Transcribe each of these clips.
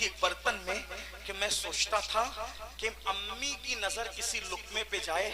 ایک برتن میں کہ میں سوچتا تھا کہ امی کی نظر کسی لقمے پہ جائے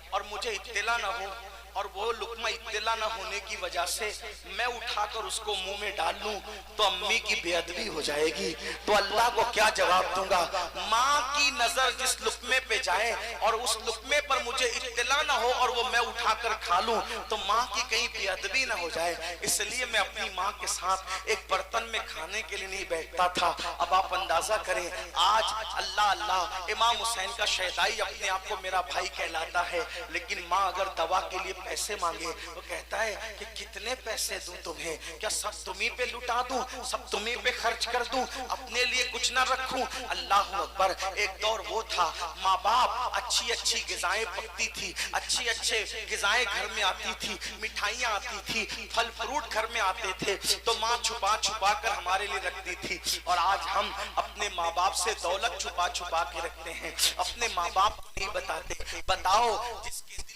اور مجھے اطلاع نہ ہو، اور وہ لقمہ اطلاع نہ ہونے کی وجہ سے میں اٹھا کر اس کو منہ میں ڈال لوں تو امی کی بے ادبی ہو جائے گی، تو اللہ کو کیا جواب دوں گا؟ ماں کی نظر جس لقمے پہ جائے اور اس لقمے پر مجھے اطلاع نہ ہو اور وہ میں اٹھا کر کھا لوں تو ماں کی کہیں بے ادبی نہ ہو جائے، اس لیے میں اپنی ماں کے ساتھ ایک برتن میں کھانے کے لیے نہیں بیٹھتا تھا۔ اب آپ اندازہ کریں، آج اللہ اللہ امام حسین کا شہدائی اپنے آپ کو میرا بھائی کہلاتا ہے، لیکن ماں اگر دوا کے لیے پیسے مانگے وہ کہتا ہے کہ کتنے پیسے دوں تمہیں، کیا سب تمہیں پہ لٹا دوں، سب تمہیں پہ خرچ کر دوں، اپنے لیے کچھ نہ رکھوں؟ اللہ اکبر۔ ایک دور وہ تھا ماں باپ اچھی اچھی غذائیں پکتی تھی، اچھی اچھے غذائیں گھر میں آتی تھی، مٹھائیاں آتی تھی، پھل فروٹ گھر میں آتے تھے تو ماں چھپا چھپا کر ہمارے لیے رکھتی تھی، اور آج ہم اپنے ماں باپ سے دولت چھپا چھپا کے رکھتے ہیں، اپنے ماں باپ کو نہیں بتاتے۔ بتاؤ جس کے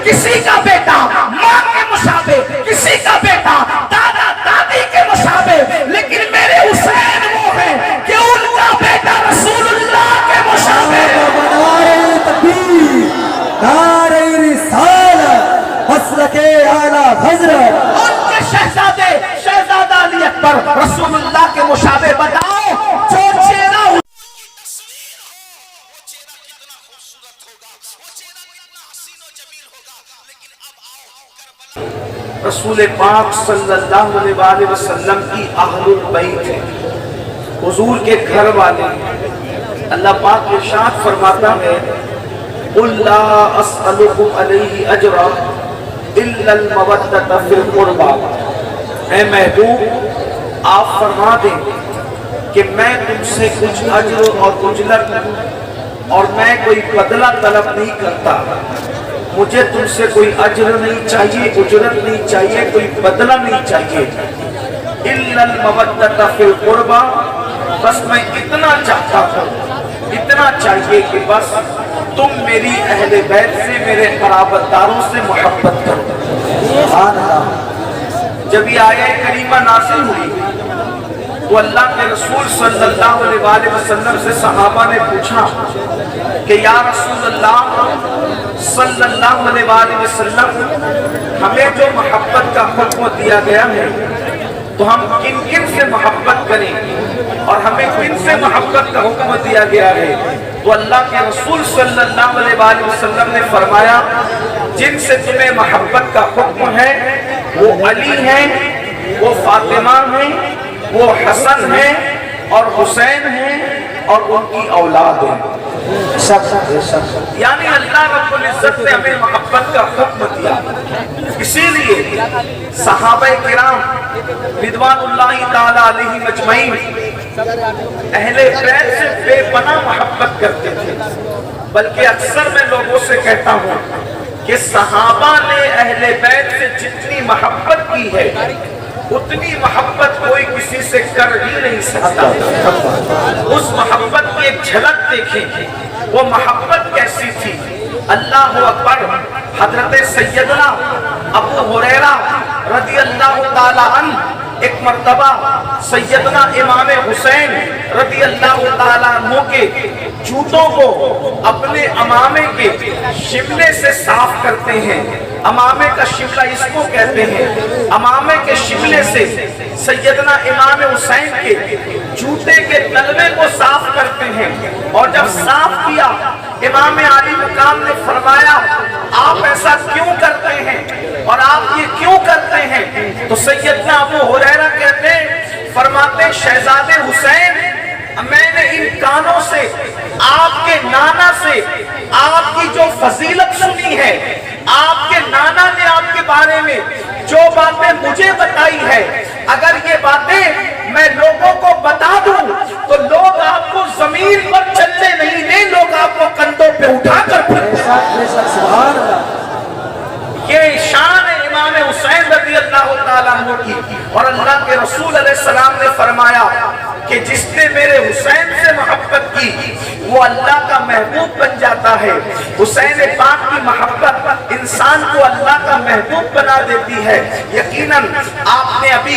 کسی کا بیٹا ماں کے مشابہ، کسی کا بیٹا دادا دادی کے مشابہ، لیکن میرے حسین وہ ہے کہ ان کا بیٹا رسول اللہ کے مشابہ۔ نعرہ تکبیر، نعرہ رسالت، مسلک اعلیٰ حضرت، ان کے شہزادے شہزادہ علی اکبر رسول اللہ کے مشابہ۔ بتاؤ جو چہرہ رسول پاک صلی اللہ علیہ وآلہ وسلم کی اہل البیت ہے، حضور کے گھر والے۔ اللہ پاک ارشاد فرماتا ہے قُلْ لَا أَسْأَلُكُمْ عَلَيْهِ أَجْرًا إِلَّا الْمَوَدَّةَ فِي الْقُرْبَى۔ اے محبوب آپ فرما دیں کہ میں تم سے کچھ اجر اور اجلت اور میں کوئی بدلہ طلب نہیں کرتا، مجھے تم سے کوئی اجر نہیں چاہیے، اجرت نہیں چاہیے، کوئی بدلہ نہیں چاہیے۔ اِلَّا الْمَوَدَّةَ فِي الْقُرْبَى، بس میں اتنا چاہتا ہوں، اتنا چاہیے کہ بس تم میری اہل بیت سے، میرے قرابت داروں سے محبت کرو۔ سبحان اللہ۔ جب یہ آیہ کریمہ نازل ہوئی تو اللہ کے رسول صلی اللہ علیہ وآلہ وسلم سے صحابہ نے پوچھا کہ یا رسول اللہ صلی اللہ علیہ وآلہ وسلم، ہمیں جو محبت کا حکم دیا گیا ہے تو ہم کن کن سے محبت کریں اور ہمیں کن سے محبت کا حکم دیا گیا ہے؟ تو اللہ کے رسول صلی اللہ علیہ وآلہ وسلم نے فرمایا جن سے تمہیں محبت کا حکم ہے وہ علی ہیں، وہ فاطمہ ہیں، وہ حسن ہیں اور حسین ہیں اور ان کی اولاد ہیں۔ یعنی اللہ رب العزت نے ہمیں محبت کا حکم دیا، اسی لیے صحابہ کرام رضوان اللہ تعالی علیہم اجمعین اہل بیت سے بے پناہ محبت کرتے تھے، بلکہ اکثر میں لوگوں سے کہتا ہوں کہ صحابہ نے اہل بیت سے جتنی محبت کی ہے اتنی محبت کوئی کسی سے کر ہی نہیں سکتا۔ اس محبت کی ایک جھلک دیکھیں، وہ محبت کیسی تھی۔ اللہ اکبر۔ حضرت سیدنا ابو ہریرہ رضی اللہ تعالی عنہ ایک مرتبہ سیدنا امام حسین رضی اللہ تعالیٰ عنہ کے جوتوں کو اپنے امامے کے شملے سے صاف کرتے ہیں۔ امامے کا شملہ اس کو کہتے ہیں۔ امامے کے شملے سے سیدنا امام حسین کے جوتے کے تلوے کو صاف کرتے ہیں، اور جب صاف کیا امام علی مقام نے فرمایا آپ ایسا کیوں کرتے ہیں اور آپ یہ کیوں کرتے ہیں؟ تو سیدنا ابو ہریرہ کہتے ہیں، فرماتے شہزادے حسین، میں نے ان کانوں سے آپ کے نانا سے آپ کی جو فضیلت سنی ہے، آپ کے نانا نے آپ کے بارے میں جو باتیں مجھے بتائی ہے، اگر یہ باتیں میں لوگوں کو بتا دوں تو لوگ آپ کو زمین پر چلنے نہیں دیں، لوگ آپ کو کندھوں پہ اٹھا کر سبحان اللہ۔ یہ شان ہے امام حسین رضی اللہ تعالیٰ عنہ کی، اور اللہ کے رسول علیہ السلام نے فرمایا کہ جس نے میرے حسین سے محبت کی وہ اللہ کا محبوب بن جاتا ہے۔ حسین پاک کی محبت انسان کو اللہ کا محبوب بنا دیتی ہے۔ یقیناً آپ نے ابھی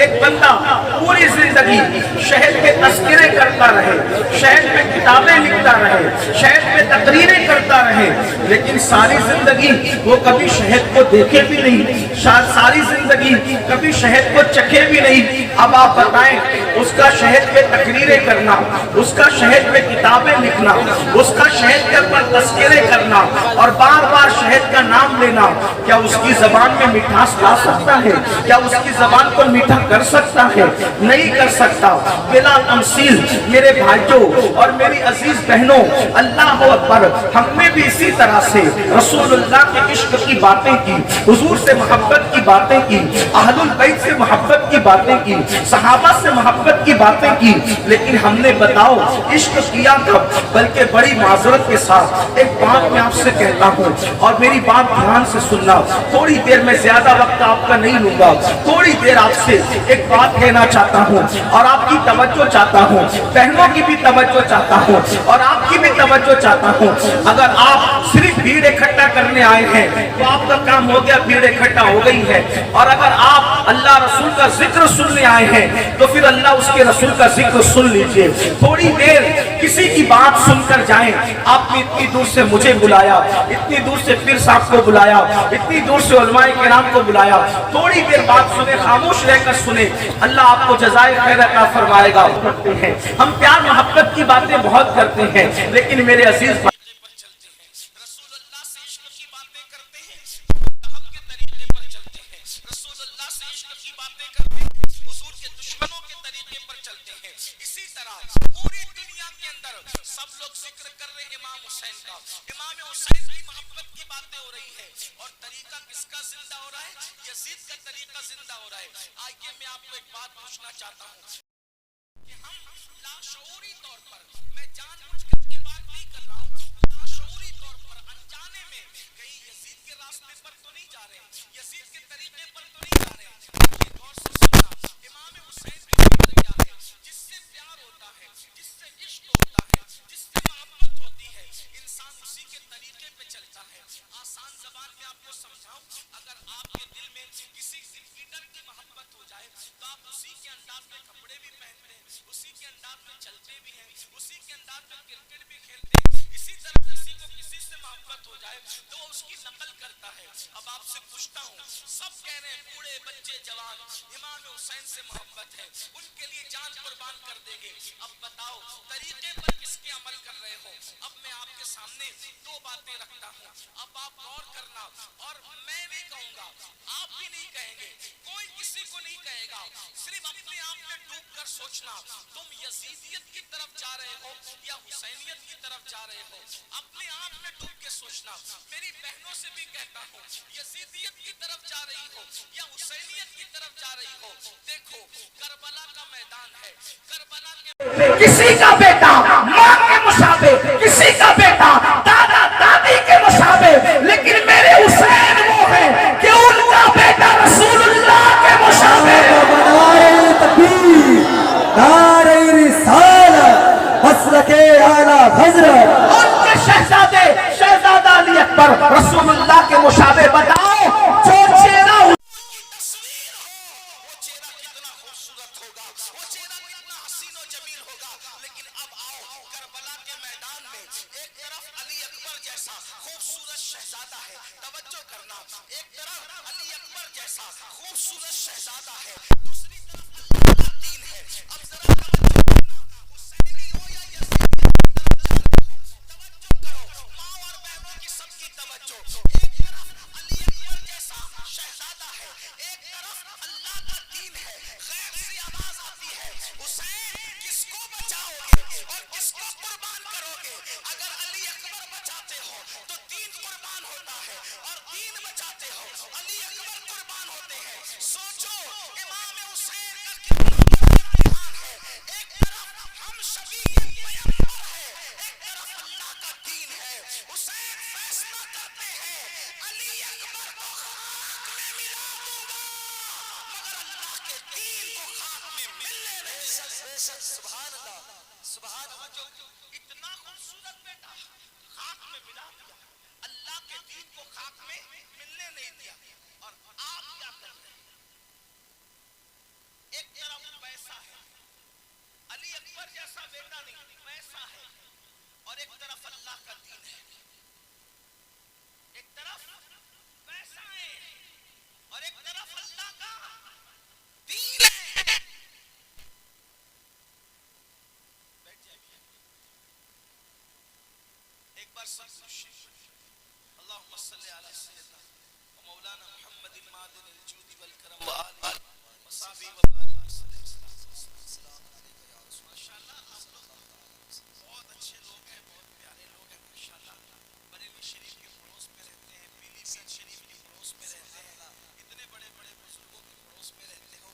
ایک بندہ پوری زندگی شہد کے تذکرے کرتا رہے، شہد پہ کتابیں لکھتا رہے، شہد پہ تقریریں کرتا رہے، لیکن ساری زندگی وہ کبھی شہد کو دیکھے بھی نہیں، ساری زندگی کبھی شہد کو چکھے بھی نہیں. اب آپ بتائیں اس کا شہد پہ تقریریں کرنا، اس کا شہد پہ کتابیں لکھنا، اس کا شہد کے اوپر تذکرے کرنا اور بار بار شہد کا نام لینا، کیا اس کی زبان میں مٹھاس لا سکتا ہے؟ کیا اس کی زبان کو میٹھا کر سکتا ہے؟ نہیں کر سکتا. بلا تمثیل میرے بھائیوں اور میری عزیز بہنوں، اللہ اکبر، ہم نے بھی اسی طرح سے رسول اللہ کے عشق کی باتیں کی، حضور سے محبت کی باتیں کی، اہل البیت سے محبت کی باتیں کی، صحابہ سے محبت کی باتیں کی، لیکن ہم نے بتاؤ عشق کیا کب؟ بلکہ بڑی معذرت کے ساتھ ایک بات میں آپ سے کہتا ہوں اور میری بات دھیان سے سننا، تھوڑی دیر میں زیادہ وقت آپ کا نہیں لوں گا، تھوڑی دیر آپ سے ایک بات کہنا چاہتا ہوں اور آپ کی توجہ چاہتا ہوں، بہنوں کی بھی توجہ چاہتا ہوں اور آپ کی بھی توجہ چاہتا ہوں. اگر آپ صرف بھیڑ اکٹھا کرنے آئے ہیں تو آپ کا کام ہو گیا، بھیڑ اکٹھا ہو گئی ہے، اور اگر آپ اللہ رسول کا ذکر سننے آئے ہیں تو پھر اللہ اس کے رسول کا ذکر سن لیجئے. تھوڑی دیر کسی کی بات سن کر جائیں. آپ نے اتنی دور سے مجھے بلایا، اتنی دور سے پیر صاحب کو بلایا، اتنی دور سے علماء کرام کو بلایا، تھوڑی دیر بات سنیں، خاموش رہ کر سنیں، اللہ آپ کو جزائے خیر عطا فرمائے گا. ہم پیار محبت کی باتیں بہت کرتے ہیں، لیکن میرے عزیز رسول اللہ سے عشق کی باتیں کرتے ہیں، مذہب کے طریقے پر چلتے ہیں. رسول اللہ سے عشق کی باتیں کرتے ہیں، حضور کے دشمنوں کے طریقے پر چلتے ہیں. اسی طرح پوری دنیا کے اندر سب لوگ ذکر کر رہے ہیں امام حسین کا، امام حسین کی محبت کی باتیں ہو رہی ہے، اور طریقہ کس کا زندہ ہو رہا ہے؟ یزید کا طریقہ زندہ ہو رہا ہے. آئیے میں آپ کو ایک بات پوچھنا چاہتا ہوں کہ ہم لاشعوری طور پر، میں جان بوجھ کر کی بات نہیں کر رہا ہوں، لاشعوری طور پر انجانے میں کہیں یزید کے راستے پر تو نہیں جا رہے، یزید کے طریقے پر تو نہیں جا رہے. یہ غور سے سننا، امام حسین کی بات کیا ہے؟ جس سے پیار ہوتا ہے، جس سے عشق ہوتا ہے، جس سے محبت ہوتی ہے، انسان اسی کے طریقے پہ چلتا ہے. آسان زبان میں آپ کو سمجھاؤں، اگر آپ کے دل میں کسی کرکٹر کی محبت ہو جائے تو آپ اسی کے انداز میں کپڑے بھی پہنتے ہیں، اسی کے انداز میں چلتے بھی ہیں، اسی کے انداز میں کرکٹ بھی کھیلتے ہیں. اسی طرح کسی کو کسی سے محبت ہو جائے تو وہ اس کی نقل کرتا ہے. اب آپ سے پوچھتا ہوں، سب کہہ رہے ہیں بوڑھے بچے جوان امام حسین سے محبت ہے، ان کے لیے جان قربان کر دیں گے. اب بتاؤ طریقے پر کس کے عمل کر رہے ہو؟ اب میں آپ کے سامنے دو باتیں رکھتا ہوں، اب آپ غور کرنا، اور میں نہیں کہوں گا، آپ بھی نہیں کہیں گے، کوئی کسی کو نہیں کہے گا، صرف اپنے آپ میں ڈوب کر سوچنا تم یزیدیت کی طرف جا رہے ہو یا حسینیت کی طرف جا رہے ہو. اپنے آپ میں ڈوب کے سوچنا. میری بہنوں سے بھی کہتا ہوں، یزیدیت کی طرف جا رہی ہو یا حسینیت کی طرف جا رہی ہو. دیکھو کربلا کا میدان ہے، کربلا کے کسی کا بیٹا ماں کے مشابہ، کسی کا بیٹا دادا دادی کے مشابہ، لیکن میرے حسین وہ ہے کہ ان کا بیٹا رسول اللہ کے مشابہ. نعرہ تکبیر، نعرہ رسالت، مسلک اعلیٰ حضرت. ان کے شہزادے شہزادہ علی اکبر رسول اللہ کے مشابہ. بتاؤ جو چہرہ تصویر ہو، وہ چہرہ کتنا خوبصورت ہوگا، وہ چہرہ کتنا حسین و جمیل ہوگا. لیکن اب آؤ کربلا کے میدان میں ایک طرف علی اکبر جیسا خوبصورت شہزادہ ہے، توجہ کرنا، ایک طرف علی اکبر جیسا خوبصورت شہزادہ ہے، دوسری طرف اللہ کا دین ہے. اب ذرا توجہ کرنا، حسینی ہو یا یزیدی کی طرف جا رہے ہو، توجہ کرو، ماں اور بہنوں کی سب کی توجہ. ایک طرف علی اکبر جیسا شہزادہ ہے، ایک طرف اللہ کا دین ہے. غیر سے آواز آتی ہے، حسین کس کو بچاؤ گے اور کس کو قربان کرو گے؟ اگر علی اکبر بچاتے ہو تو دین قربان ہوتا ہے، اور دین بچاتے ہو علی اکبر قربان ہوتے ہیں. سوچو امام حسین کا کتنا بڑا امتحان ہے. ایک طرف ہم شبیہ پیغمبر ہے، ایک طرف اللہ کا دین ہے. حسین فیصلہ کرتے ہیں، علی اکبر کو خاک میں ملا دوں گا مگر اللہ کے دین کو خاک میں ملنے نہیں. سبحان اللہ، سبحان اللہ. اتنا خوبصورت بیٹا خاک میں ملا دیا، اللہ کے دین کو خاک میں ملنے نہیں دیا. اور آپ کیا کر رہے ہیں؟ بار سب شریف اللہم صلی علی سیدنا و مولانا محمد معدن الجود والکرم و آلہ و صحبہ و بارک وسلم. ماشاءاللہ آپ لوگ بہت اچھے لوگ ہیں, بہت پیارے لوگ ہیں ماشاءاللہ. بریلوی شریف کے پڑوس میں رہتے ہیں, پیلی بھیت شریف کے پڑوس میں رہتے ہیں, اتنے بڑے بڑے بزرگوں کے پڑوس میں رہتے ہو.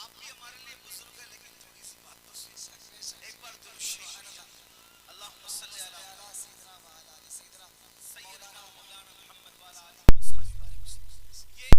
آپ بھی ہمارے لیے بزرگ ہیں, لیکن تھوڑی سی بات تو سن سکتے ہیں. ایک بار درود شریف اللہم صلی علی سیدنا و مولانا محمد و علی آلہ وصحبہ وسلم. یہ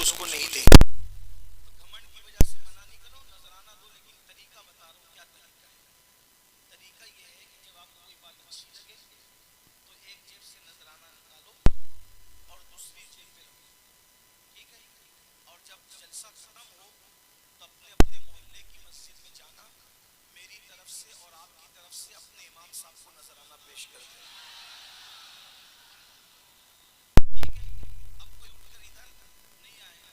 اس کو نہیں دیں. گھمنڈ کی وجہ سے منع نہیں کرو, نذرانہ دو, لیکن طریقہ بتا رہا ہوں کیا طریقہ ہے. طریقہ یہ ہے کہ جب آپ کو کوئی بات اچھی لگے تو ایک جیب سے نذرانہ نکالو اور دوسری جیب میں رکھو, ٹھیک ہے. اور جب جلسہ ختم ہو تو اپنے اپنے محلے کی مسجد میں جانا, میری طرف سے اور آپ کی طرف سے اپنے امام صاحب کو نذرانہ پیش کر دیں. ٹھیک ہے. اب کوئی اٹھ کر ادھر نہیں آئے گا,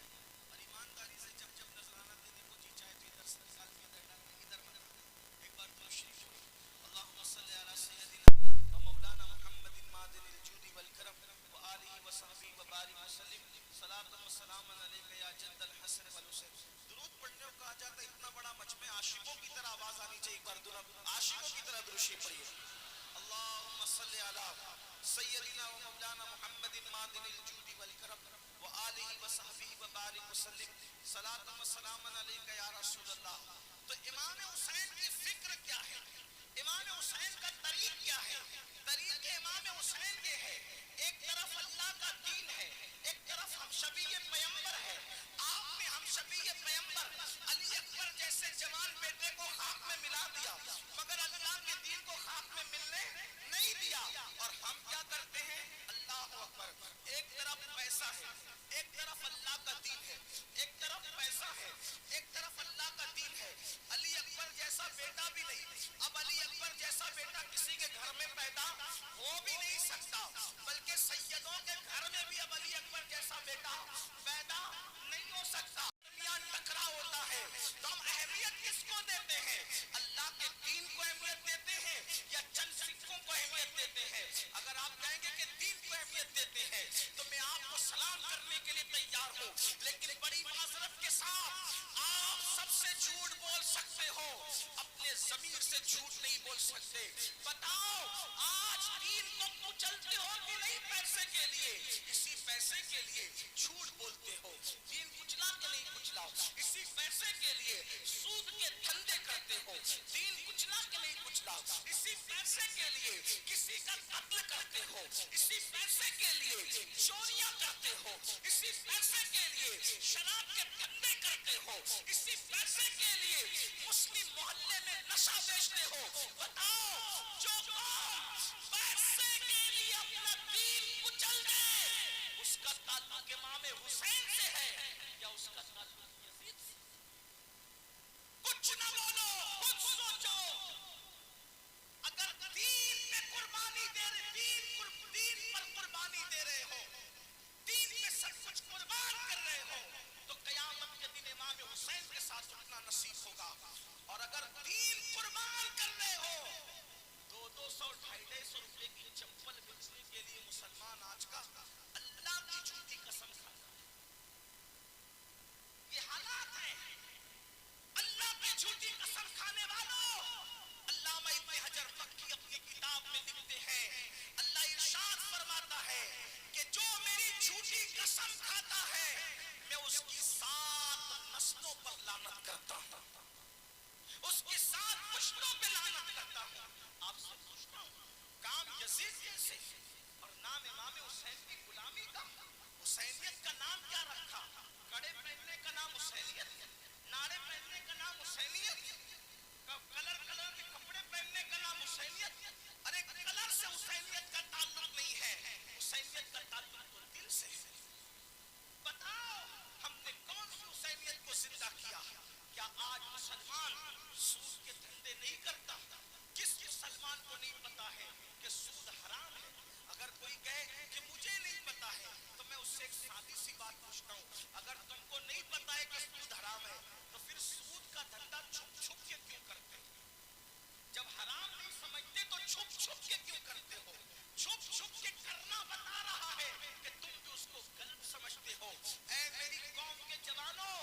اور ایمانداری سے جب جب نذرانہ دینے کو جی چاہے تو ادھر سے نکال کے ادھر ڈالنا, ادھر مت. ایک بار درود شریف اللہم صلی علی سیدنا و مولانا محمد معدن الجود والکرم و آلہ و صحبہ و بارک وسلم. صلاۃ و سلام علیک یا جد الحسن والحسین. درود پڑھنے کو کہا جاتا ہے اتنا بڑا مجمع, عاشقوں کی طرح آواز آنی چاہیے. ایک بار درود عاشقوں کی طرح درود شریف پڑھیے. اللہم صلی علی سیدنا و مولانا محمد معدن الجود والکرم و آلہ و صحبہ و بارک وسلم. صلاۃ و سلام علیک یا رسول اللہ. تو امام حسین کی فکر کیا ہے, امام حسین کا طریق کیا ہے؟ طریق امام حسین یہ ہے, ایک طرف اللہ کا دین ہے, ایک طرف ہم شبیہ پیمبر ہے. آپ نے ہم شبیہ پیمبر علی اکبر جیسے جوان بیٹے کو خاک میں ملا دیا, مگر اللہ کے دین کو خاک میں ملنے نہیں دیا. اور ہم کیا کرتے ہیں, اللہ اکبر, ایک طرف پیسہ ہے, ایک طرف اللہ کا دین ہے, ایک طرف پیسہ ہے, ایک طرف اللہ کا دین ہے. علی اکبر جیسا بیٹا بھی نہیں, اب علی اکبر جیسا بیٹا کسی کے گھر میں پیدا ہو بھی نہیں سکتا, بلکہ سیدوں کے گھر میں بھی اب علی اکبر جیسا بیٹا پیدا نہیں ہو سکتا. درمیان ٹکرا ہوتا ہے تو ہم اہمیت کس کو دیتے ہیں, اللہ کے دین کو اہمیت دیتے ہیں یا چند سکوں کو اہمیت دیتے ہیں؟ اگر آپ کہیں گے کہ دین کو اہمیت دیتے ہیں تو میں آپ کو سلام کرنے کے لیے تیار ہوں, لیکن بڑی معذرت کے ساتھ آپ سب سے جھوٹ بول سکتے ہو, اپنے ضمیر سے جھوٹ نہیں بول سکتے. بتاؤ آج دین کو کچلتے ہو کہ نہیں پیسے کے لیے؟ اسی پیسے کے لیے جھوٹ بولتے ہو. دین کچلا کہ نہیں کچلا؟ اسی پیسے کے لیے سود کے دھندے کرتے ہو. دین کچلا کہ نہیں کچلا؟ اسی پیسے کے لیے کسی کا قتل کرتے ہو. اسی پیسے کے لیے چوریاں کرتے ہو. اسی پیسے کے لیے شراب کے دھندے کرتے ہو. اسی پیسے کے لیے مسلم محلے میں نشہ بیچتے ہو. بتاؤ جو قوم پیسے کے لیے اپنا دین کچل دے اس کا تعلق امام حسین سے ہے یا اس کا تعلق یزید سے؟ کچھ نہ بولو، خود سوچو. اگر دین پہ قربانی دے رہے، دین پر قربانی دے رہے ہو، دین پہ سب کچھ قربان کر رہے ہو تو قیامت کے دن امام حسین کے ساتھ اٹھنا نصیب ہوگا. اور اگر دین قربان کر رہے ہو 200-250 روپے کی چپل بیچنے کے لیے مسلمان آج کا اللہ کی جھوٹی قسم کھاتا ہے. یہ حالات ہیں. اللہ کی جھوٹی قسم کھانے والوں، علامہ ابن حجر مکی اپنی کتاب میں لکھتے ہیں اللہ ارشاد فرماتا ہے کہ جو میری جھوٹی قسم کھاتا ہے میں اس کی 7 نسلوں پر لعنت کرتا ہوں، اس کی 7 پشتوں پہ لعنت کرتا ہوں. آپ سے پوچھتا ہوں کام یزید کیسے اور نام امام حسین کی غلامی کا؟ حسینیت کا نام کیا رکھا؟ کڑے پہننے کا نام حسینیت، ناڑے پہننے کا نام حسینیت، کلر کے کپڑے پہننے کا نام حسینیت. ارے کلر سے حسینیت کا تعلق نہیں ہے، حسینیت کا تعلق تو دل سے ہے. بتاؤ ہم نے کون سی حسینیت کو زندہ کیا؟ کیا آج مسلمان سود کے دھندے نہیں کرتا؟ کس مسلمان کو نہیں پتا ہے کہ سود حرام ہے؟ اگر کوئی کہے کہ مجھے نہیں پتا ہے تو میں اس سے ایک سادی سی بات پوچھتا ہوں، اگر تم کو نہیں پتا ہے کہ سود حرام ہے تو پھر سود کا دھندا چھپ چھپ کے کیوں کرتے ہو؟ جب حرام نہیں سمجھتے تو چھپ چھپ کے کیوں کرتے ہو؟ چھپ چھپ کے کرنا بتا رہا ہے کہ تم بھی اس کو غلط سمجھتے ہو. اے میری قوم کے جوانوں،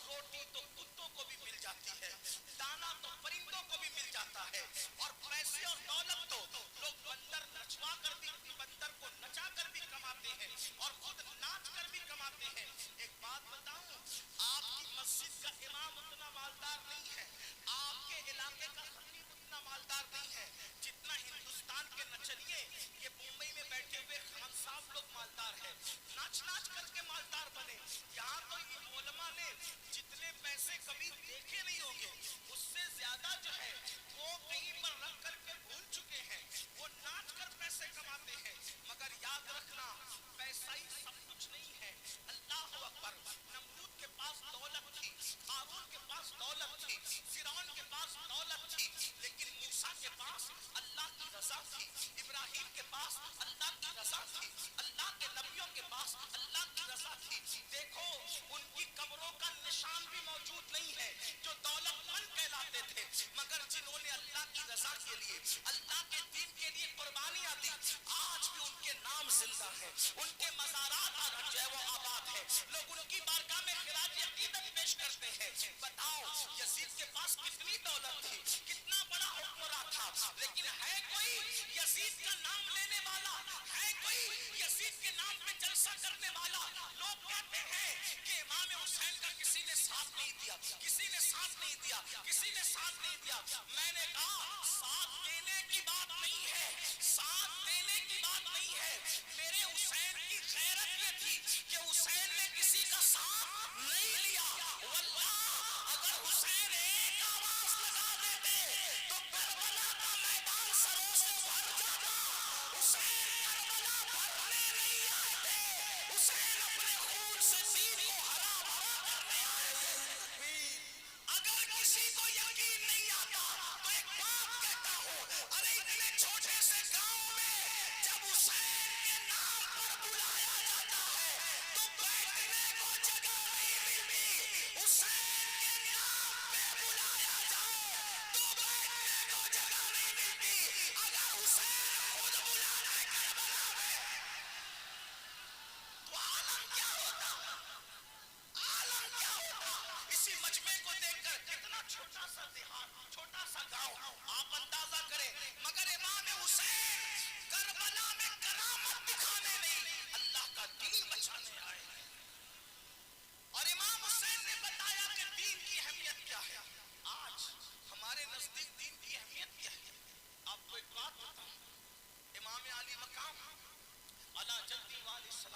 روٹی تو کتوں کو بھی مل جاتی ہے، دانا تو پرندوں کو بھی مل جاتا ہے، اور پیسے اور دولت تو لوگ بندر نچوا کر بھی، بندر کو نچا کر بھی کماتے ہیں اور خود ناچ کر بھی کماتے ہیں. ایک بات بتاؤں، آپ کی مسجد کا امام اتنا مالدار نہیں ہے، آپ کے علاقے کا خطیب اتنا مالدار نہیں ہے جتنا ہندوستان کے نچنیے یہ ممبئی میں بیٹھے ہوئے خان صاحب لوگ مالدار ہیں، ناچ ناچ کر کے مالدار بنے. یہاں تو علماء نے جتنے پیسے کبھی دیکھے نہیں ہوں گے اس سے زیادہ جو ہے وہ کہیں پر رکھ کر کے بھول چکے ہیں، وہ ناچ کر پیسے کماتے ہیں. مگر یاد رکھنا پیسہ ہی سب کچھ نہیں ہے. اللہ اکبر. نمرود کے پاس دولت تھی، ہارون کے پاس دولت تھی، فرعون کے پاس دولت تھی، لیکن موسیٰ کے پاس اللہ کی رضا تھی، ابراہیم کے پاس اللہ کی رضا تھی، اللہ کے نبیوں کے پاس اللہ کی رضا تھی. دیکھو ان کی قبروں کا نشان بھی موجود نہیں ہے جو دولت مند کہلاتے تھے، مگر جنہوں نے اللہ کی رضا کے لیے، اللہ کے دین کے لیے قربانیاں دی آج بھی ان کے نام زندہ ہے، ان کے مزارات آج جو ہے وہ آباد ہے، لوگ ان کی بارگاہ میں خراج عقیدت پیش کرتے ہیں. بتاؤ یزید کے پاس کتنی دولت تھی، کتنا بڑا حکمراں تھا، لیکن ہے کوئی یزید کا نام لینے والا؟ ہے کوئی یزید کے نام پہ جلسہ کرنے والا؟ لوگ کہتے ہیں کہ امام حسین کا کسی نے ساتھ نہیں دیا، کسی نے ساتھ نہیں دیا، کسی نے ساتھ نہیں دیا. میں نے کہا ساتھ دینے کی بات نہیں ہے، ساتھ دینے کی بات نہیں ہے. میرے حسین کی غیرت یہ تھی کہ حسین نے کسی کا ساتھ نہیں لیا. واللہ اگر حسین ایک آواز لگا دیتے تو کربلا کا میدان سروں سے بھر جاتا. حسین کربلا بھرنے نہیں آئے تھے، حسین اپنے خون سے دین کو ہرا بھرا کرنے آئے تھے. اگر کسی کو یقین نہیں آتا تو ایک بات کہتا ہوں، ارے اتنے چھوٹے سے گاؤں میں جب حسین کے نام پر بلایا جاتا ہے تو بیٹھنے کو جگہ نہیں ملتی. حسین کے نام پہ بلایا جائے تو بیٹھنے کو جگہ نہیں ملتی. اگر حسین خود بلانے کے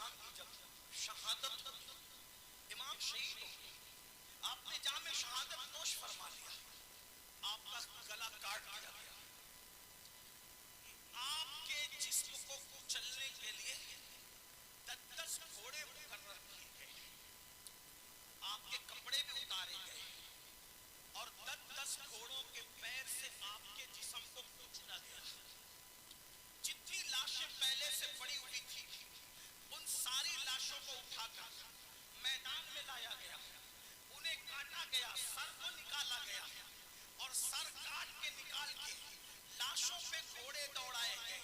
صاحبان کی جب شہادت ہوئی، امام شہید ہو گئے، آپ نے جام شہادت نوش فرما لیا، آپ کا گلا کاٹ دیا گیا، آپ کے جسم کو کچلنے کے لیے 10 گھوڑے مقرر کیے گئے، آپ کے کپڑے بھی اتارے گئے اور 10 گھوڑوں کے پیر سے آپ کے جسم کو کچلا گیا۔ جتنی لاشیں پہلے سے پڑی ہوئی تھی ان ساری لاشوں کو اٹھا کر میدان میں لایا گیا، انہیں کاٹا گیا، سر کو نکالا گیا اور سر کاٹ کے نکال کے لاشوں پہ گھوڑے دوڑائے گئے۔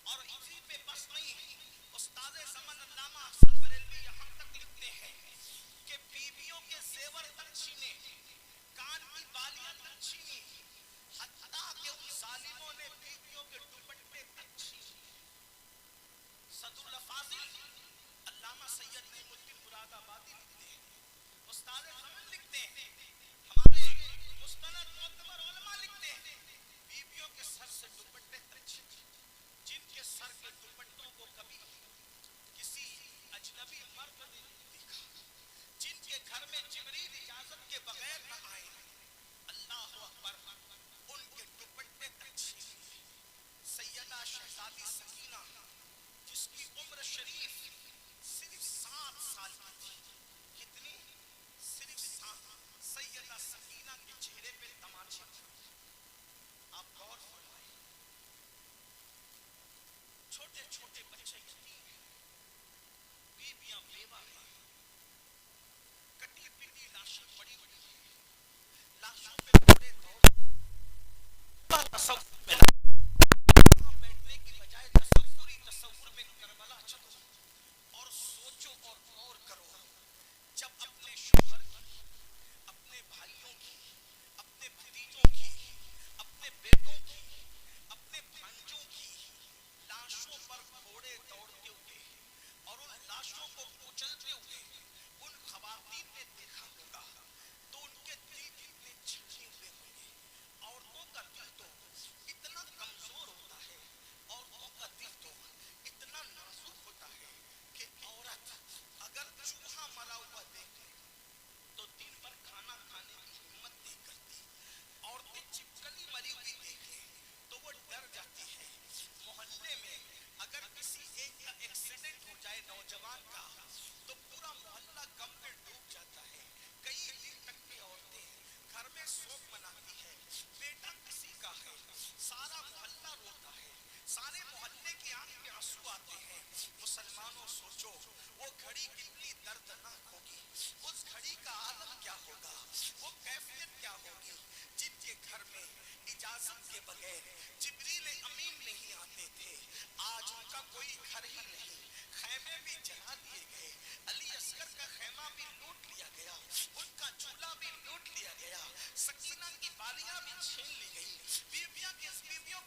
اور اسی پہ بس نہیں، استاد زمن علامہ حسن بریلوی یہاں تک لکھتے ہیں کہ بیویوں کے زیور تک چھینے، کان کی بالیاں تک چھینی، حتیٰ کہ ان ظالموں نے بیویوں کے دوپٹے تک چھینے۔ صدر الافاضل علامہ سید نعیم الدین مراد آبادی لکھتے ہیں، استاد زمن لکھتے ہیں، ہمارے مستند معتبر علماء لکھتے ہیں، بیویوں کے سر سے دوپٹے تک چھینے، جن کے سر کے دوپٹوں کو کبھی کسی اجنبی مرد نے نہیں دیکھا، جن کے گھر میں جبریل اجازت کے بغیر نہ آئے، اللہ اکبر، ان کے دوپٹے تک چھینے۔ سیدہ شہزادی سکینہ جس کی عمر شریف صرف 7 سال کی تھی، کتنی؟ صرف 7۔ سیدہ سکینہ کے چہرے پہ تماچے، آپ غور فرمائیں، چھوٹے چھوٹے بچے یتیم ہیں، بیویاں بیوہ ہیں، کٹی پٹی لاشیں پڑی ہوئی ہیں، لاشوں پہ گھوڑے دوڑ، تصور میں وہاں بیٹھنے کی بجائے تصور میں کربلا چلو اور سوچو اور غور کرو، جب اپنے شوہر کی، اپنے بھائیوں کی، اپنے بھتیجوں کی، اپنے بیٹوں کی، اپنے بھانجوں کی لاشوں پر گھوڑے دوڑتے ہوئے اور ان لاشوں کو کچلتے ہوئے ان خواتین نے دیکھا ہوگا تو ان کے دل کتنے چھٹے ہوئے ہوں گے۔ عورتوں کا دل تو اتنا کمزور ہوتا ہے، عورتوں کا دل تو اتنا نازک ہوتا ہے کہ عورت اگر چوہا مرا ہوا دیکھے تو دن بھر کھانا کھانے کی ہمت نہیں کرتی، عورتیں چپکلی مری ہوئی دیکھیں تو وہ ڈر جاتی ہے۔ محلے میں اگر کسی ایک کا ایکسیڈنٹ ہو جائے نوجوان کا تو پورا محلہ غم میں ڈوب جاتا ہے، کئی دن تک کی عورتیں گھر میں سوگ مناتی ہے، بیٹا کسی کا ہے، سارا محلہ روتا ہے، سارے محلے کی آنکھ میں آنسو آتے ہیں۔ مسلمانوں سوچو وہ گھڑی کتنی دردناک ہوگی، اس گھڑی کا عالم کیا ہوگا، وہ کیفیت کیا ہوگی جن کے گھر میں اجازت کے بغیر جبریل امین نہیں آتے تھے۔ آج ان کا کوئی گھر ہی نہیں، خیمے بھی جلا دیے گئے، علی اصغر کا خیمہ بھی لوٹ لیا گیا، ان کا چولہا بھی لوٹ لیا گیا، سکینہ کی بالیاں بھی چھین لی گئی، بیویوں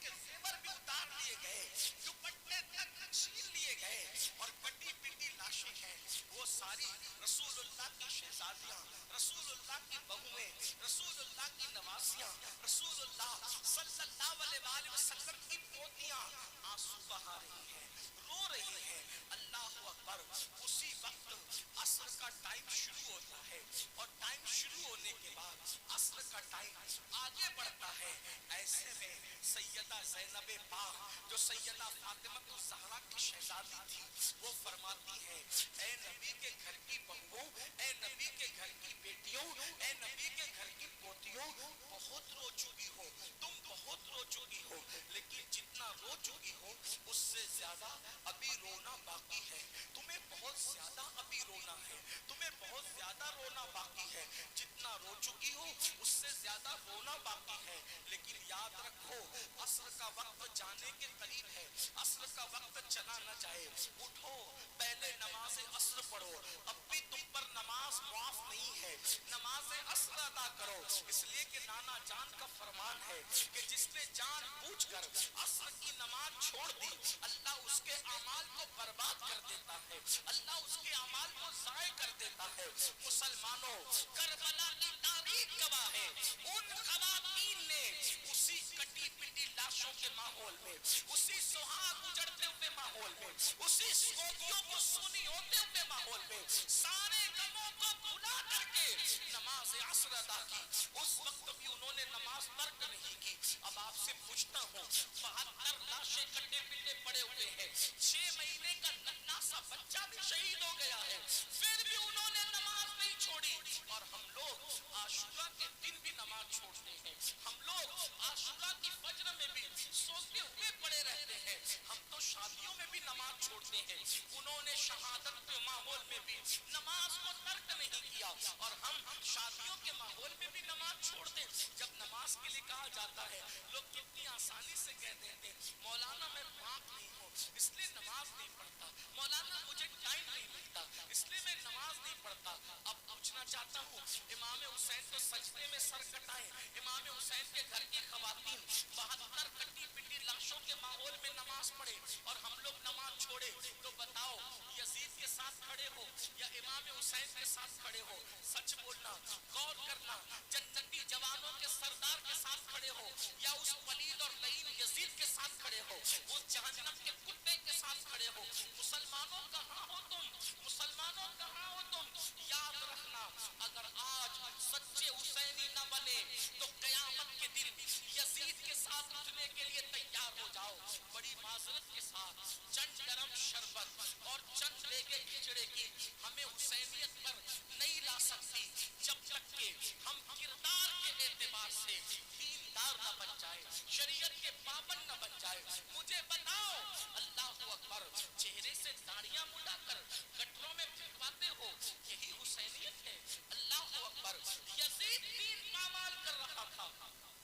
کے زیور بھی اتار لیے گئے، دوپٹے تک چھین لیے گئے، اور کٹی پٹی لاشیں ہیں وہ ساری رسول اللہ کی شہزادیاں، رسول اللہ کی بہویں، رسول اللہ کی نواسیاں، رسول اللہ صلی اللہ علیہ وآلہ وسلم کی پوتیاں آنسو بہا رہی ہیں، رو رہی ہیں۔ اللہ اکبر، اسی وقت عصر کا ٹائم شروع ہوتا ہے اور ٹائم شروع ہونے کے بعد عصر کا ٹائم آگے بڑھتا ہے۔ ایسے میں سیدہ زینب پاک جو سیدہ فاطمہ الزہرا کی شہزادی تھی وہ فرماتی ہے، اے نبی کے گھر کی بہوؤں، اے نبی کے گھر کی بیٹیوں، اے نبی کے گھر کی پوتیوں، بہت رو چکی ہو، تم بہت رو چکی ہو، لیکن جتنا رو چکی ہو اس سے زیادہ ابھی رونا باقی ہے، تمہیں بہت زیادہ ابھی رونا ہے، تمہیں بہت زیادہ رونا باقی ہے، جتنا رو چکی ہو اس سے زیادہ رونا باقی ہے، لیکن یاد رکھو عصر کا وقت جانے کے قریب ہے، عصر کا وقت چلا نہ جائے، اٹھو پہلے نماز عصر پڑھو، اب بھی تم پر نماز معاف نہیں ہے، نماز عصر ادا کرو، اس لیے کہ نانا جان کا فرمان ہے کہ جس نے جان بوجھ کر عصر کی نماز چھوڑ دی اللہ اس کے اعمال کو برباد کر دیتا ہے، اللہ اس کے اعمال کو ضائع کر دیتا ہے۔ مسلمانوں کربلا کی تاریخ گواہ ہے، ان خواتین نے اسی کٹی پٹی لاشوں کے ماحول میں، اسی سہاگ اجڑتے ہوئے ماحول ماحول میں, اسی سوگیوں کو سنی ہوتے ہوئے ماحول میں سارے غموں کو بھلا کر کے نماز عصر ادا کی. اس وقت بھی انہوں نے نماز ترک نہیں کی. اب آپ سے پوچھتا ہوں, 72 لاشیں کٹے پٹے پڑے ہوئے ہیں, 6 مہینے کا ننھا سا بچہ بھی شہید ہو گیا ہے, پھر بھی انہوں نے نماز نہیں چھوڑی. اور ہم لوگ عاشورہ کے دن بھی نماز چھوڑتے ہیں, ہم لوگ عاشورہ کی فجر میں بھی سوتے ہوئے پڑے رہتے ہیں, ہم تو شادیوں میں بھی نماز چھوڑتے ہیں. انہوں نے شہادت کے ماحول میں بھی نماز کو ترک نہیں کیا, اور ہم شادیوں کے ماحول میں بھی نماز چھوڑتے. جب نماز کے لیے کہا جاتا ہے, لوگ کتنی آسانی سے کہہ دیتے ہیں, مولانا میں پاک نہیں ہوں اس لیے نماز نہیں پڑھتا, مولانا مجھے ٹائم نہیں ملتا اس لیے میں نماز نہیں پڑھتا. اب پوچھنا چاہتا ہوں, امام حسین تو سجدے میں سر کٹائے, امام حسین کے گھر کی خواتین 72 کٹی پٹی لاشوں کے ماحول میں نماز پڑھے اور ہم لوگ نماز چھوڑے. تو بتاؤ, یزید کے ساتھ کھڑے ہو یا امام حسین کے ساتھ کھڑے ہو؟ سچ بولنا, غور کرنا, جنتی جوانوں کے سردار کے ساتھ کھڑے ہو یا اس پلید اور لعین یزید کے ساتھ کھڑے ہو, اس جہنم کے کتے کے ساتھ کھڑے ہو؟ مسلمانوں کہاں ہو تم, مسلمانوں کہاں ہو تم؟ یاد رکھنا, اگر آج سچے حسینی نہ بنے تو قیامت کے دن یزید کے ساتھ اٹھنے کے لیے تیار ہو جاؤ. بڑی معذرت کے ساتھ چند گرم شربت اور چند لیگے کھچڑے کی ہمیں حسینیت پر نہیں لا سکتی جب تک کہ ہم کردار کے اعتبار سے دیندار نہ بن جائے, شریعت کے پابند نہ بن جائے. مجھے بتاؤ, اللہ اکبر, چہرے سے داڑیاں مڈا کر گٹروں میں پھینکواتے ہو, یہی حسینیت ہے؟ اللہ اکبر. یزید دین پامال کر رہا تھا,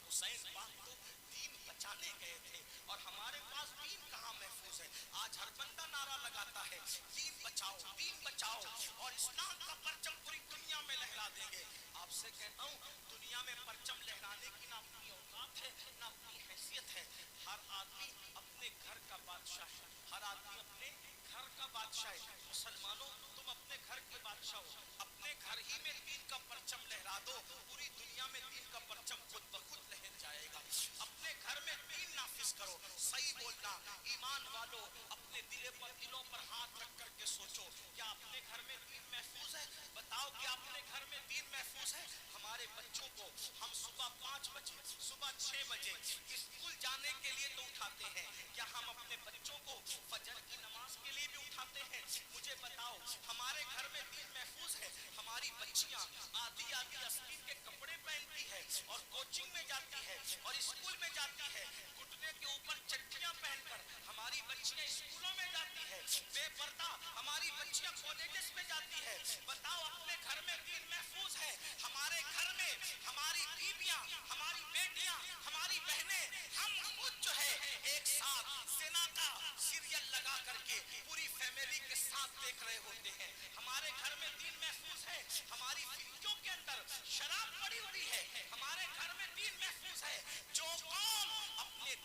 حسین پاک تو دین بچانے گئے تھے, اور ہمارے پاس دین کہاں محفوظ ہے؟ آج ہر بندہ نعرہ لگاتا ہے دین بچاؤ, دین بچاؤ, اور اسلام کا پرچم پوری دنیا میں لہرا دیں گے. آپ سے کہتا ہوں, دنیا میں پرچم لہرانے کی نہ اپنی اوقات ہے نہ اپنی حیثیت ہے. ہر آدمی اپنے گھر کا بادشاہ ہے, ہر آدمی اپنے گھر کا بادشاہ ہے. مسلمانوں, تم اپنے گھر کے بادشاہ ہو, اپنے گھر ہی میں دین کا پرچم لہرا دو, پوری دنیا میں دین کا پرچم خود بخود لہر جائے گا. اپنے گھر میں دین نافذ کرو. صحیح بولنا, ایمان والو, اپنے دلوں پر ہاتھ رکھ کر کے سوچو, کیا اپنے گھر میں دین محفوظ ہے؟ بتاؤ, کیا اپنے گھر میں دین محفوظ ہے؟ ہمارے بچوں کو ہم صبح 5 بجے, صبح 6 بجے اسکول جانے کے لیے تو اٹھاتے ہیں, کیا ہم اپنے بچوں کو فجر کی نماز کے لیے بھی اٹھاتے ہیں؟ مجھے بتاؤ, ہمارے گھر میں دین محفوظ ہے؟ ہماری بچیاں آدھی آستین کے کپڑے پہنتی ہے اور کوچنگ میں جاتی ہے اور اسکول میں جاتی ہے, گھٹنے کے اوپر چٹیاں پہن کر ہماری بچیاں اسکولوں میں جاتی ہے, بے پردہ ہماری بچیاں کالجز میں جاتی ہے. بتاؤ, اپنے گھر میں دین محفوظ ہے؟ ہمارے گھر میں ہماری بیویاں, ہماری بیٹیاں, ہماری بہنیں, ہم خود جو ہے ایک ساتھ زنا کا سیریل لگا کر کے پوری فیملی کے ساتھ دیکھ رہے ہوتے ہیں. ہمارے گھر میں دین محفوظ ہے؟ ہماری فریجوں کے اندر شراب پڑی ہوئی ہے, ہمارے گھر میں دین محفوظ ہے؟ جو قوم اپنے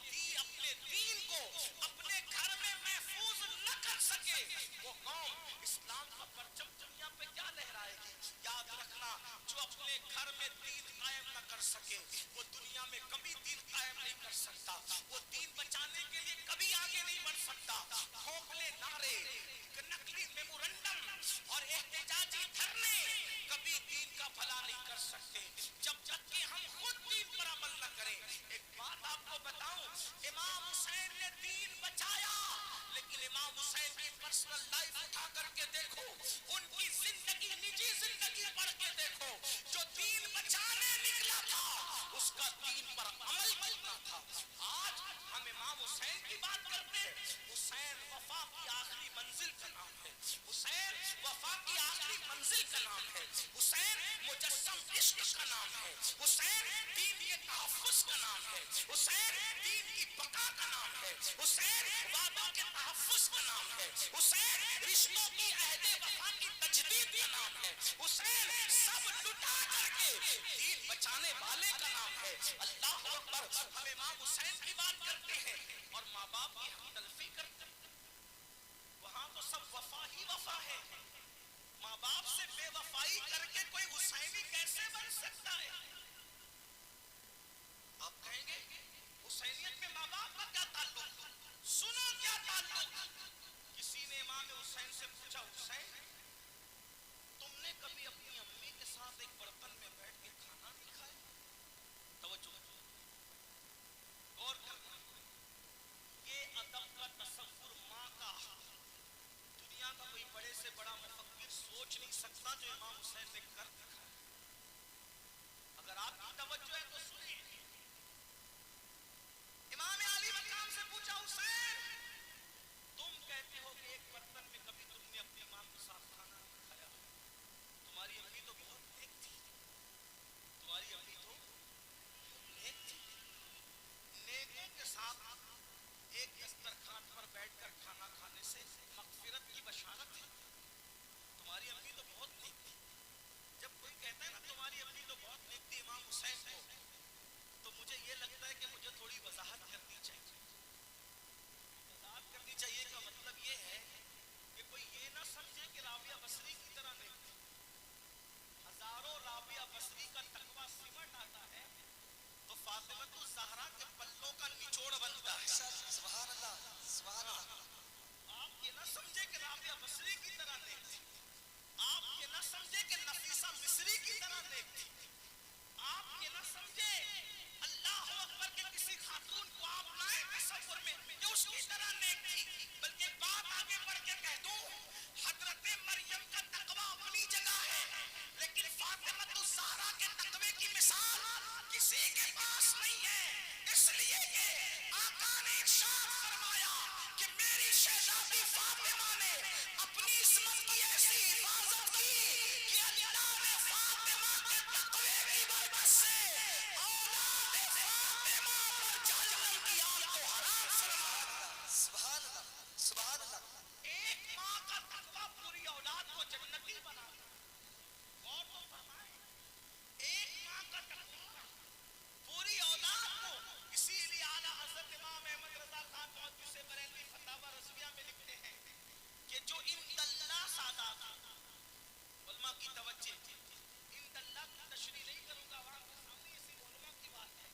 دین کو اپنے گھر میں محفوظ نہ کر سکے, وہ قوم اسلام کا پرچم دنیا پہ کیا لہرائے گی؟ یاد رکھنا, جو اپنے گھر میں دین قائم نہ کر سکے وہ دنیا میں کبھی دین قائم نہیں کر سکتا, وہ دین بچانے کے لیے کبھی آگے نہیں بڑھ سکتا. کھوکھلے نعرے, نقلی میمورنڈم اور احتجاجی دھرنے کبھی دین کا بھلا نہیں کر سکتے جب تک کہ ہم خود دین پر عمل نہ کریں. ایک بات آپ کو بتاؤں, امام حسین نے دین بچایا, لیکن امام حسین کی پرسنل لائف اٹھا کر کے دیکھو, ان کی زندگی, نجی زندگی پڑھ کے دیکھو, جو دین بچانے نکلا تھا اس کا دین پر عمل کرنا تھا. آج ہم امام حسین کی بات کرتے ہیں, حسین وفا کی آخری منزل کا نام ہے, حسین وفا کی آخری منزل کا نام ہے, حسین مجسم عشق کا نام ہے, حسین دین کے تحفظ کا نام ہے, حسین دین کی بقا کا نام ہے, حسین وعدوں کے تحفظ کا نام ہے, حسین رشتوں کی عہد وفا کی تجدید کا نام ہے, حسین سب لٹا کر کے دین بچانے والے کا نام ہے. اللہ اکبر. ہم امام حسین کی بات کرتے ہیں اور ماں باپ کی ہم تلفی کرتے ہیں, وہاں تو سب وفا ہی وفا ہے. ماں باپ سے بے وفائی کر کے کوئی حسینی کیسے بن سکتا ہے؟ آپ کہیں گے حسینیت میں ماں باپ کا کیا تعلق؟ سنو کیا تعلق. سوچ نہیں سکتا جو امام حسین نے کر دکھایا. اگر آپ کی توجہ ہے تو سنیے. امام علی مقام سے پوچھا حسین تم کہتے ہو کہ ایک برتن میں کبھی تم نے اپنے امام کے ساتھ کھانا نہیں کھایا. تمہاری امی تو بہت نیک تھی. تمہاری امی تو نیک تھی. نیکوں کے ساتھ ایک دسترخوان پر بیٹھ کر کھانا کھانے سے مغفرت کی بشارت ہے. تمہاری امی تو بہت نیک تھی. جب کوئی کہتا ہے نا تمہاری امی تو بہت نیک تھی امام حسین کو, تو مجھے یہ لگتا ہے کہ مجھے تھوڑی وضاحت کرنی چاہیے. وضاحت کرنی چاہیے کا مطلب یہ ہے کہ کوئی یہ نہ سمجھے کہ رابعہ بصری کی طرح نیک تھی. ہزاروں رابعہ بصری کا تقویٰ سمٹ آتا ہے تو فاطمہ الزہرا کے پلوں کا نچوڑ بنتا ہے. سبحان اللہ, سبحان اللہ. آپ یہ نہ سمجھے کہ رابعہ بصری کی طرح نیک تھی. آپ یہ نہ سمجھے کہ نفیسہ مصری کی طرح نیک تھی. آپ یہ نہ سمجھے اللہ اکبر کے کسی خاتون کو آپ لائیں تصور میں کہ اس کی طرح نیک تھی. بلکہ بات آگے بڑھ کے کہہ دوں حضرت مریم کا تقویٰ اپنی جگہ ہے, لیکن فاطمہ الزہرا کے تقوی کی مثال کسی کے پاس نہیں ہے. اس لیے کہ آقا نے ارشاد فرمایا کہ میری شہزادی فاطمہ نے اپنی عصمت کی ایسی حفاظت کی کہ اللہ نے فاطمہ کے تقوی کی برکت سے اولاد فاطمہ پر جہنم کی آگ کو حرام فرمایا. سبحان اللہ, سبحان اللہ. ایک ماں کا تقوی پوری اولاد کو جنتی بنا دیا. غور تو فرمائیں, ایک ماں کا تقوی پوری اولاد کو. اسی لیے اعلیٰ حضرت امام احمد رضا خان محدث بریلوی فتاوی رضویہ میں لکھتے ہیں کہ جو عند اللہ سادات, علماء کی توجہ, عند اللہ کی تشریح نہیں کروں گا, عوام کے سامنے اسی علماء کی بات ہے.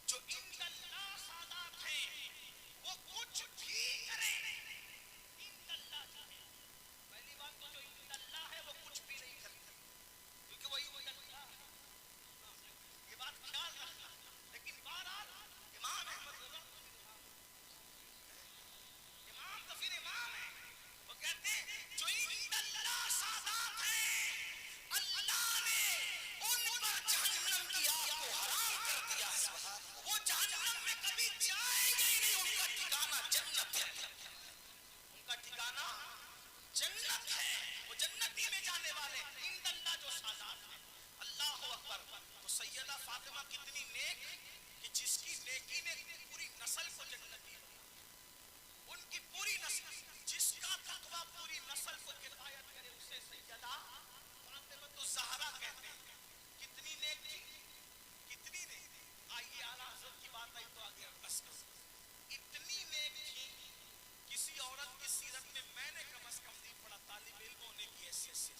جو عند اللہ سادات ہیں وہ کچھ بھی کریں, عند اللہ جو ہے, پہلی بات تو جو عند اللہ ہے وہ کچھ بھی نہیں کرتا کیونکہ وہ عند اللہ ہے. یہ بات خیال رکھنا. لیکن بہرحال امام احمد رضا امام تو پھر امام ہے. وہ کہتے ہیں جو عند اللہ سادات ہیں اللہ نے ان پر جہنم کی آگ کو حرام کر دیا ہے. وہ جہنم میں کبھی جائیں گے ہی نہیں. ان کا ٹھکانہ جنت ہے. ان کا ٹھکانہ جنت ہے. وہ جنتی میں جانے والے عند اللہ جو سادات ہیں. اللہ اکبر. تو سیدہ فاطمہ کتنی نیک کہ جس کی نیکی نے پوری نسل کو جنتی بنا. ان کی پوری نسل, جس کا تقویٰ پوری نسل کو کفایت کرے اسے سیدہ فاطمہ الزہرا کہتے ہیں. کتنی نیک تھی, کتنی نیک. آئیے اعلیٰ حضرت کی بات آئی تو آگے عرض کروں. اتنی نیک تھی کسی عورت کی سیرت میں نے کم از کم نہیں پڑھا طالب علم ہونے کی حیثیت سے.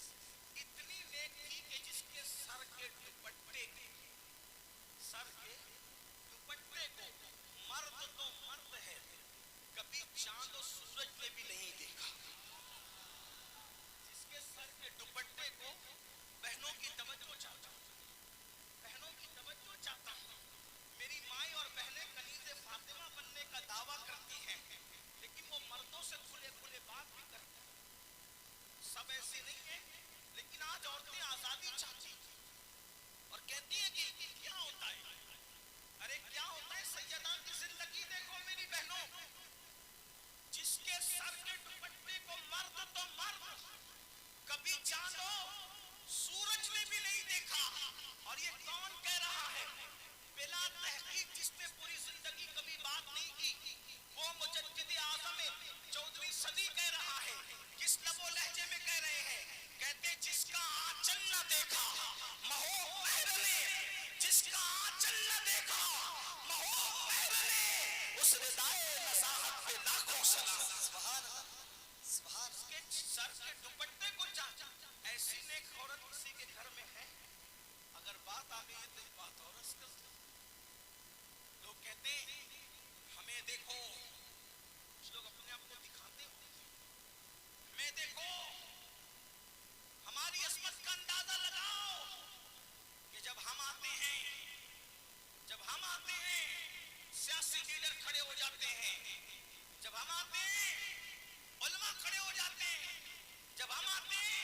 اتنی نیک تھی کہ جس کے سر کے دوپٹے کو مرد تو مرد ہے کبھی چاند و سورج نے بھی نہیں دیکھا. جس کے سر کے دوپٹے کو, بہنوں کی توجہ چاہتا ہوں, بہنوں کی توجہ چاہتا ہوں. میری مائیں اور بہنیں کنیز فاطمہ بننے کا دعویٰ کرتی ہیں لیکن وہ مردوں سے کھلے کھلے بات بھی کرتی ہیں. سب ایسے نہیں ہیں, لیکن آج عورتیں آزادی چاہتی اور کہتی ہیں کہ کیا ہوتا ہے. ارے کیا ہوتا ہے, سیدہ کی زندگی دیکھو میری بہنوں. جس کے سر کے دوپٹے کو مرد تو مرد کبھی چاندو سورج نے بھی نہیں دیکھا. اور یہ کون کہہ رہا ہے بلا تحقیق, جس نے پوری زندگی کبھی بات نہیں کی, وہ مجدد اعظم 14ویں صدی کہہ رہا ہے. کس لب و لہجے میں کہہ رہے ہیں, کہتے جس کا آنچل نہ دیکھا مہو مہر نے, جس کا آنچل نہ دیکھا مہو مہر نے, اس ردائے نصاحت پہ لاکھوں سلام. سبحان اللہ, سبحان. اس کے سر کے دوپٹے کو چاہتا. ایسی نیک عورت کسی کے گھر میں ہے, اگر بات آ گئی ہے تو یہ بات اور اس کا. لوگ کہتے ہیں ہمیں دیکھو, کچھ لوگ اپنے آپ کو دکھاتے ہیں, ہمیں دیکھو, ہماری عظمت کا اندازہ لگاؤ کہ جب ہم آتے ہیں سیاسی لیڈر کھڑے ہو جاتے ہیں, جب ہم آتے ہیں علماء کھڑے ہو جاتے ہیں, جب ہم آتے ہیں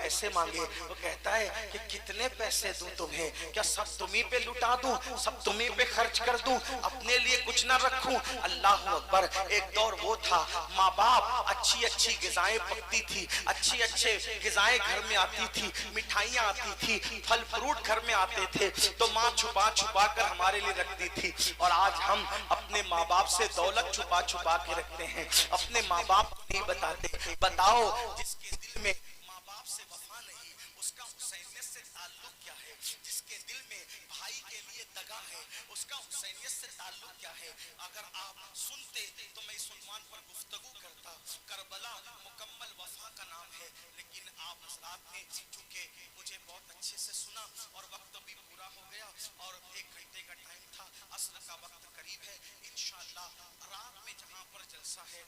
پیسے مانگے. وہ کہتا ہے کہ کتنے پیسے دوں تمہیں, کیا سب تمہیں پہ لٹا دوں, سب تمہیں پہ خرچ کر دوں, اپنے لیے کچھ نہ رکھوں؟ اللہ اکبر. ایک دور وہ تھا ماں باپ اچھی اچھی غذائیں پکتی تھی, اچھی اچھے غذائیں گھر میں آتی تھی, مٹھائیاں آتی تھی, پھل فروٹ گھر میں آتے تھے, تو ماں چھپا چھپا کر ہمارے لیے رکھتی تھی. اور آج ہم اپنے ماں باپ سے دولت چھپا چھپا کے رکھتے ہیں, اپنے ماں باپ کو نہیں بتاتے. بتاؤ جس کے دل میں ماں باپ سے وفا نہیں, اس کا حسینیت سے تعلق کیا ہے؟ جس کے دل میں بھائی کے لیے دگا ہے, اس کا حسینیت سے تعلق کیا ہے؟ اگر آپ سنتے تو میں اس عنوان پر گفتگو کرتا. کربلا مکمل وفا کا نام ہے, لیکن آپ حضرات نے چونکہ مجھے بہت اچھے سے سنا اور وقت بھی پورا ہو گیا اور 1 گھنٹے کا ٹائم تھا, عصر کا وقت قریب ہے. انشاءاللہ رات میں جہاں پر جلسہ ہے,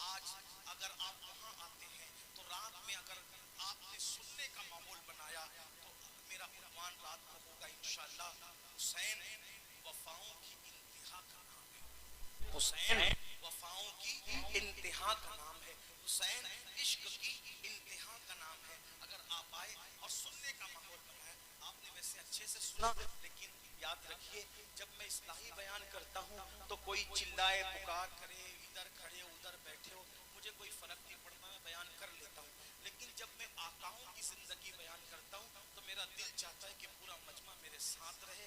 آج اگر آپ وہاں آتے ہیں تو رات میں اگر آپ نے سننے کا ماحول بنایا تو میرا عنوان رات کو ہوگا انشاءاللہ حسین وفاؤں کی انتہا کا نام ہے. حسین وفاؤں کی انتہا کا نام ہے. حسین عشق کی انتہا کا نام ہے. اگر آپ آئے اور سننے کا ماحول بنایا, آپ نے ویسے اچھے سے سنا, لیکن یاد رکھیے جب میں اصلاحی بیان کرتا ہوں تو کوئی چلائے پکار کرے, ادھر کھڑے ادھر بیٹھے ہو, مجھے کوئی فرق نہیں پڑتا, میں بیان کر لیتا ہوں. لیکن جب میں آقاؤں کی زندگی بیان کرتا ہوں تو میرا دل چاہتا ہے کہ پورا مجمع میرے ساتھ رہے,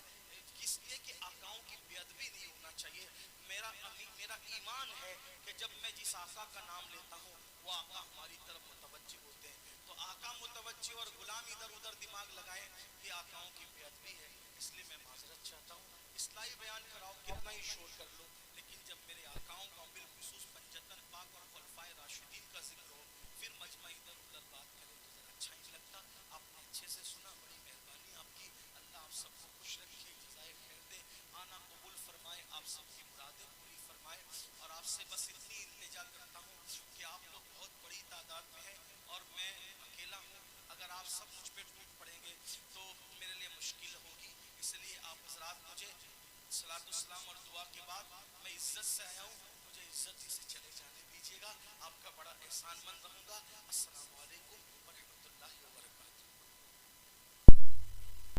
اس لیے کہ آقاؤں کی بے ادبی نہیں ہونا چاہیے. میرا ایمان ہے کہ جب میں جس آقا کا نام لیتا ہوں وہ آقا ہماری طرف متوجہ ہوتے ہیں. تو آقا متوجہ اور غلام ادھر ادھر دماغ لگائیں, یہ آقاؤں کی بے ادبی ہے. اس لیے میں معذرت چاہتا ہوں. اصلاحی بیان کراؤ, کتنا ہی شور کر لو, لیکن جب میرے آقاؤں کا بالخصوص پنجتن پاک اور خلفائے راشدین کا ذکر ہو, پھر مجمع ادھر ادھر بات کرے تو ذرا اچھا ہی لگتا. آپ نے اچھے سے سنا, بڑی مہربانی آپ کی. اللہ آپ سب کو خوش رکھے, جزائے خیر دے, آنا قبول فرمائے, آپ سب کی مرادیں پوری فرمائے. اور آپ سے بس اتنی التجا کرتا ہوں کہ آپ لوگ بہت بڑی تعداد میں ہیں اور میں اکیلا ہوں. اگر آپ سب مجھ پہ ٹوٹ پڑیں گے تو میرے لیے مشکل ہوگی. اس لیے آپ حضرات مجھے صلاۃ السلام اور دعا کے بعد, میں عزت سے آیا ہوں, مجھے عزت ہی سے چلے جانے دیجیے گا. آپ کا بڑا احسان مند رہوں گا. السلام علیکم.